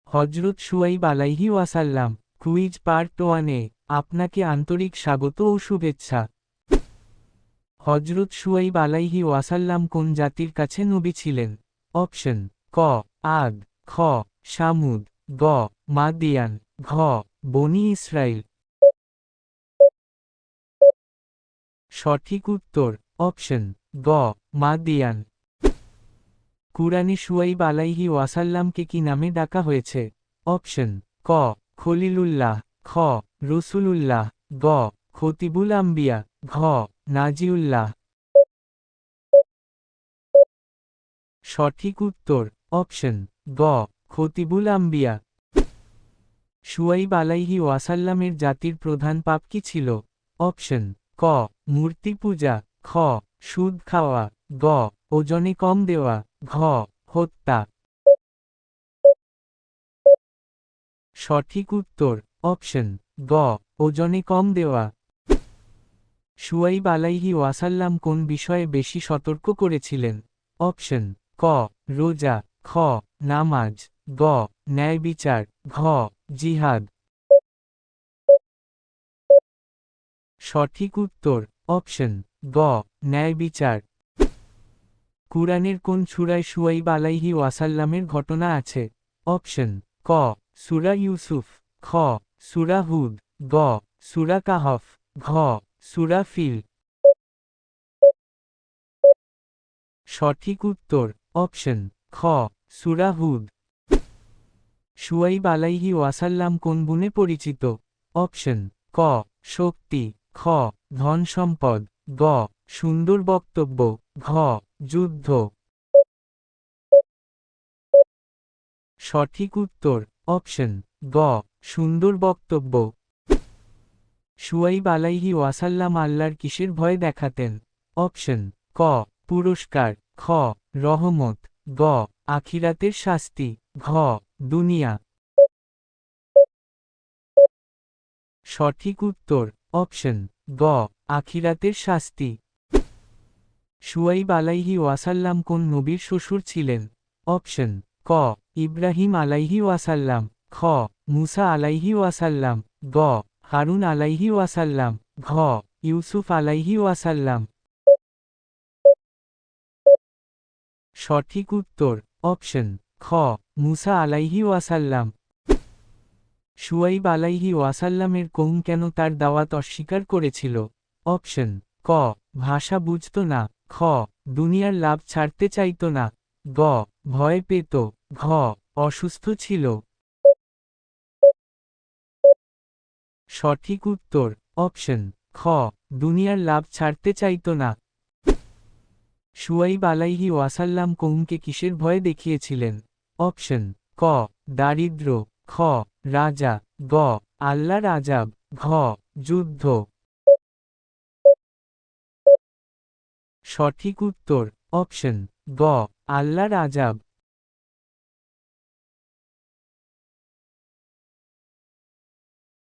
হজরত শুয়াইব আলাইহি ওয়াসাল্লাম। কুইজ পার্ট 1-এ আপনাকে আন্তরিক স্বাগত ও শুভেচ্ছা। হজরত শুয়াইব আলাইহি ওয়াসাল্লাম কোন জাতির কাছে নবী ছিলেন? অপশন: ক আদ, খ শামুদ, গ মাদিয়ান, ঘ বনি ইসরাইল। সঠিক উত্তর অপশন গ মাদিয়ান। কুরআনে শুয়াইব আলাইহি ওয়াসাল্লামকে কি নামে ডাকা হয়েছে? অপশন: ক খলিলুল্লাহ, খ রসুলুল্লাহ, গ খতিবুল আম্বিয়া, ঘ নাজিউল্লাহ। সঠিক উত্তর অপশন গ খতিবুল আম্বিয়া। শুয়াইব আলাইহি ওয়াসাল্লামের জাতির প্রধান পাপ কি ছিল? অপশন: ক মূর্তি পূজা, খ সুদ খাওয়া, গ ওজনে কম দেওয়া, ঘ হত্যা। সঠিক উত্তর অপশন গ ওজনে কম দেওয়া। শুয়াইব আলাইহি ওয়াসাল্লাম কোন বিষয়ে বেশি সতর্ক করেছিলেন? অপশন: ক রোজা, খ নামাজ, গ ন্যায় বিচার, ঘ জিহাদ। সঠিক উত্তর অপশন গ ন্যায় বিচার। কুরআনের কোন সূরায় শুয়াইব আলাইহি ওয়াসাল্লামের ঘটনা আছে? অপশন: ক সূরা ইউসুফ, খ সূরা হুদ, গ সূরা কাহফ, ঘ সূরা ফিল। সঠিক উত্তর অপশন খ সূরা হুদ। শুয়াইব আলাইহি ওয়াসাল্লাম কোন গুণে পরিচিত? অপশন: ক শক্তি, খ ধন সম্পদ, গ সুন্দর বক্তব্য, ঘ যুদ্ধ। সঠিক উত্তর অপশন গ সুন্দর বক্তব্য। শুয়াইব আলাইহি ওয়াসাল্লাম আল্লাহর কিসের ভয় দেখাতেন? অপশন: ক পুরস্কার, খ রহমত, গ আখিরাতের শাস্তি, ঘ দুনিয়া। সঠিক উত্তর অপশন গ আখিরাতের শাস্তি। শুয়াইব আলাইহি ওয়াসাল্লাম কোন নবীর শ্বশুর ছিলেন? অপশন: ক ইব্রাহিম আলাইহি ওয়াসাল্লাম, খ মুসা আলাইহি ওয়াসাল্লাম, গ হারুন আলাইহি ওয়াসাল্লাম, ঘ ইউসুফ আলাইহি ওয়াসাল্লাম। সঠিক উত্তর অপশন খ মুসা আলাইহি ওয়াসাল্লাম। শুয়াইব আলাইহি ওয়াসাল্লামের কওম কেন তার দাওয়াত অস্বীকার করেছিল? অপশন: ক ভাষা বুঝত না, খ দুনিয়ার লাভ ছাড়তে চাইত না, গ ভয় পেত, ঘ অসুস্থ ছিল। সঠিক উত্তর অপশন খ দুনিয়ার লাভ ছাড়তে চাইত না। শুয়াইব আলাইহি ওয়াসাল্লাম কওমকে কিসের ভয় দেখিয়েছিলেন? অপশন: ক দারিদ্র্য, খ রাজা, গ আল্লাহর আযাব, ঘ যুদ্ধ। সঠিক উত্তর অপশন গ আল্লাহর আযাব।